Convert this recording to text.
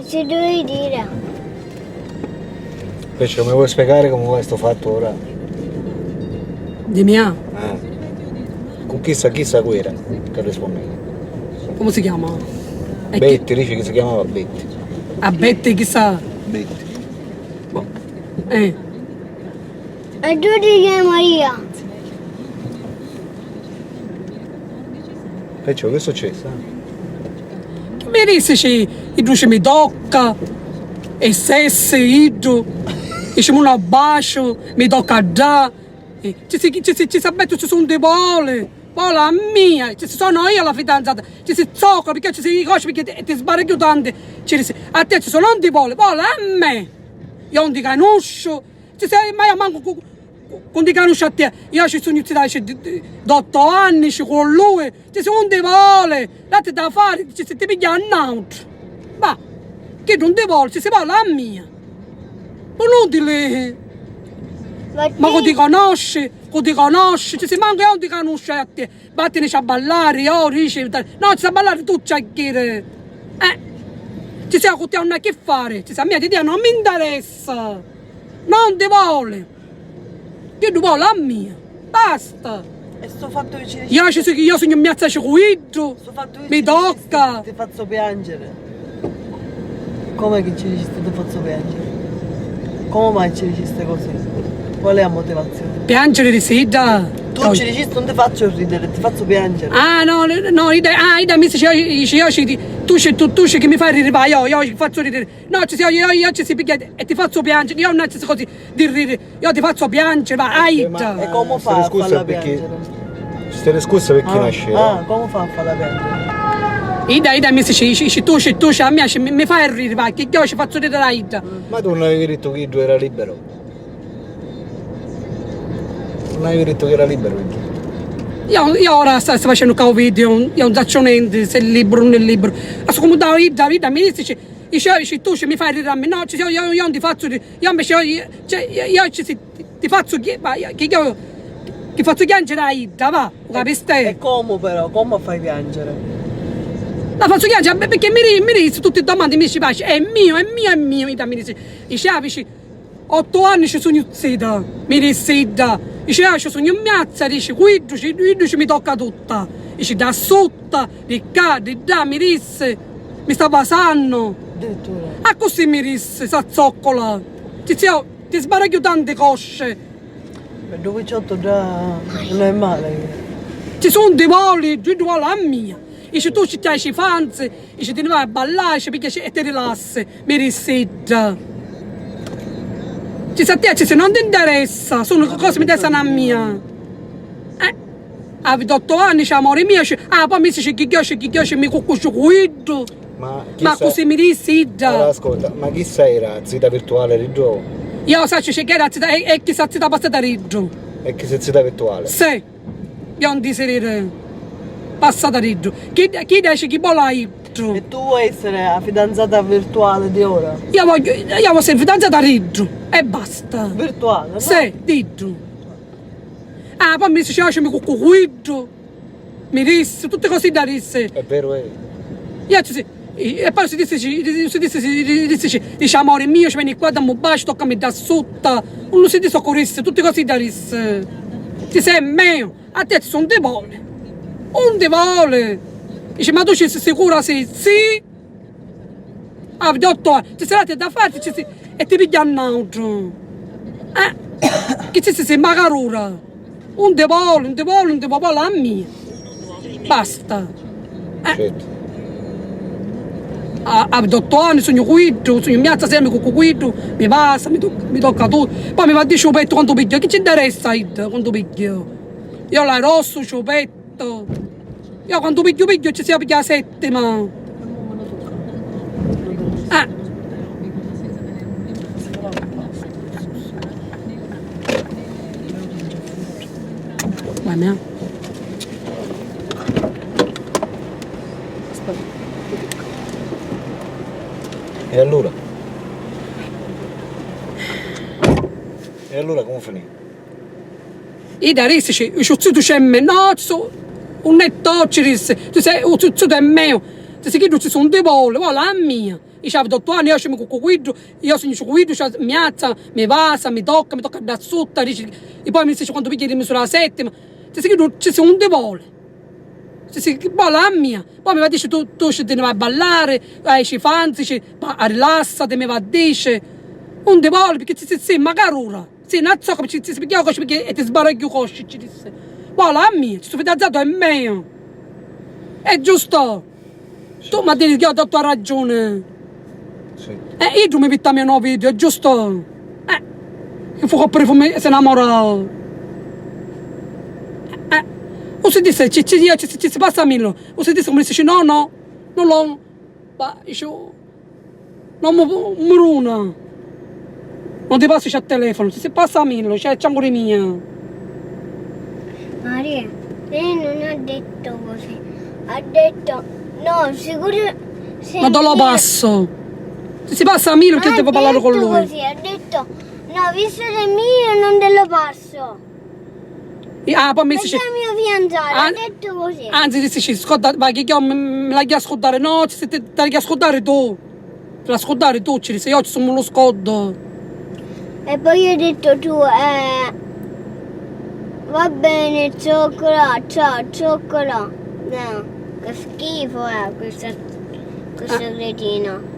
ci dovevi dire. Perciò mi vuoi spiegare come è sto fatto ora? Di mia? Con chissà quella che rispondeva. Come si chiama? Betty, dice che si chiamava Betty. A Betty chissà. Betty. E tu ti chiami Maria? Perciò che è successo? Mi disse che tu mi tocca, e sesse, io, e ci un abbraccio, mi tocca già, ci sapete ci sono dei vole. Vola mia, ci sono io la fidanzata, ci si zoccola perché ci si conosce perché ti sbaglio tanto, a te ci sono non ti vuole, vola a me, io non ti conosco, ci sei mai a manco con ti conosco a te, io ci sono iniziato da 8 anni con lui, ci sono non ti vuole, date da fare, ci si ti piglia a naut, ma che non ti vuole, ci si vola a mia, inutile, ma che ti conosce? Ci si manca io non ti conosce a te, vattene a ballare, io dice, no, ci sa ballare tu c'è che ci siamo con te non hai che fare, ci sa mia ti non mi interessa, non ti vuole, che tu vuole a mia, basta. E sto fatto che io sono in piazza sciuito, mi tocca. Ti faccio piangere. Come che ci dici ti faccio piangere? Come mai ci dici queste cose? Qual è la motivazione? Piangere di sida. Tu ci dici non ti faccio ridere, ti faccio piangere. Ah no, Ida mi dice tu che mi fai ridere, io faccio ridere. No, io ci si picchia e ti faccio piangere, io non ci così di ridere, io ti faccio piangere, va, Ida. E come fa a farla piangere? Stai scusa per chi nasce. Come fa a farla piangere? Ida mi dice tu a me mi fai ridere, va, che io ci faccio ridere a Ida. Ma tu non avevi detto che tu era libero? Non avevi detto che era libero? Io ora sto facendo un video, io non faccio niente, se è libero o non è libero. Ma come da Ida mi dice, tu mi fai ridere a me, no, io non ti faccio ridere, io invece ti faccio che faccio piangere a Ida, va, capisci? E come però, come fai piangere? La faccio piangere perché mi dice tutte le domande, mi dice è mio, Ida mi dice, capisci? 8 anni ci sono iniziata, mi disse Ida, dice ci sono in piazza, dice qui mi tocca tutta, dice da sotto, di qua, di là, mi disse, mi sta passando, a così mi disse, sa zoccola, ti sbaraglio tante cosce. Per 218 già non è male. Ci sono dei voli, due voli a mia, dice tu ci hai fanze, dice ti vai a ballare, perché e ti rilassi, mi disse Ida. Ci sa te, se non ti interessa, sono cose che mi interessano a mia. Avevo 8 anni, c'è amore mio, poi mi dice che io mi cuccuccio guido. Ma così mi dici, Ida. Allora, ascolta, ma chi sei la zita virtuale di Gio? Io so che era zita, e chi sa zita passata di Gio. E chi sei zita virtuale? Sì, io non ti sei passata di Gio. Chi dice che vuole Ida? E tu vuoi essere la fidanzata virtuale di ora? Io voglio essere fidanzata di Gio e basta. Virtuale? No? Sì, di Gio. Poi mi dice, mi cuccuido, mi disse, tutte cose da disse. È vero, E poi si dice amore mio, ci vieni qua, dammi un bacio, toccami da sotto, non si soccorrisse, tutte cose da disse. Ti sei mio, a te sono dei vole, un dei vole. Dice, ma tu sei sicura? Sì. Avevi 8 anni, ti sarai da fare e ti piglia un altro. Che ci sei magarura. Un te vuole a me. Basta. Certo. Avevi 8 anni, sono guido, sono in piazza sempre con guido, mi passa, mi tocca tutto. Poi mi va di sciopetto quando piglio, che ci interessa quando piglio? Io la rosso, sciopetto. Io quando piglio ci si piglia la settima. Vai mia. E allora? Come finì? Ida disse, tu c'è me, no, un netto ci disse, tu sei è mio, se che tu ci sono dei voli, vuole la mia, Io avevo 8 anni, io sono con guido, io sono con guido, mi alza, mi passa, mi tocca da sotto, e poi mi dice quando picchi di sulla settima. Ci sei un devole. Sì, poi la mia. Poi mi va a dire tu te ne vai a ballare, ci fanzi, rilassati, mi va a dire. Un devole, perché sì, magari ora. Sì, non so come ci si picchia così perché ti sbaragli così, ci disse. Poi la mia, ci sono fidanzato, è mio. È giusto. Tu mi dici che ho dato ragione. Sì. Io mi metto a mio nuovo video, è giusto. Che fu che si innamora. O si disse, ci si passa a Milano. O si disse come dice, no, non lo. Ma io. Non mi runa. Non ti passi al telefono, si passa a Milano, c'è ancora mia. Maria, lei non ha detto così. Ha detto, no, sicuro... Ma te lo passo. Se si passa a Milano, che devo parlare con lui. Così, ha detto, no, visto che è mio, non te lo passo. Poi mi dice. Questo è il mio fidanzato, ha detto così. Anzi, dici, scorda, vai, che io me la chiedi scordare. No, te la chiedi scordare tu. Te la scordare tu, ci dice, io ci sono lo scodo. E poi io ho detto tu, va bene, cioccolato, ciao, cioccolato. No, che schifo è questo cretino.